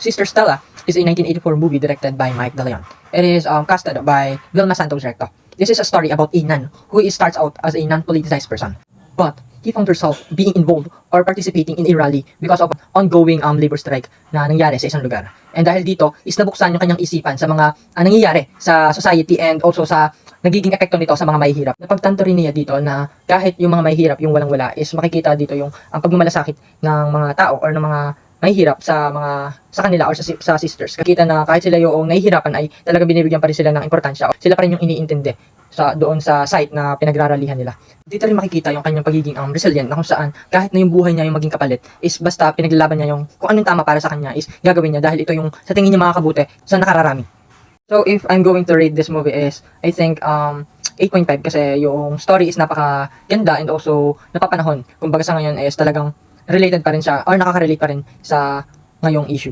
Sister Stella is a 1984 movie directed by Mike De Leon. It is casted by Vilma Santos Recto. This is a story about a nun who starts out as a non-politicized person, but he found herself being involved or participating in a rally because of ongoing labor strike na nangyari sa isang lugar. And dahil dito, is nabuksan yung kanyang isipan sa mga nangyayari sa society and also sa nagiging epekto nito sa mga mahihirap. Napagtanto rin niya dito na kahit yung mga mahihirap, yung walang-wala, is makikita dito yung pagmamalasakit ng mga tao or ng mga mahihirap sa kanila or sa sisters. Kakita na kahit sila yung nahihirapan ay talaga binibigyan pa rin sila ng importansya. Sila pa rin yung iniintindi doon sa site na pinagraralihan nila. Dito rin makikita yung kanyang pagiging resilient na kung saan kahit na yung buhay niya yung maging kapalit is basta pinaglalaban niya yung kung anong tama para sa kanya is gagawin niya dahil ito yung sa tingin niya makakabuti sa nakararami. So if I'm going to rate this movie is I think 8.5 kasi yung story is napaka ganda and also napapanahon. Kumbaga sa ngayon is talagang related pa rin siya or nakaka-relate pa rin sa ngayong issue.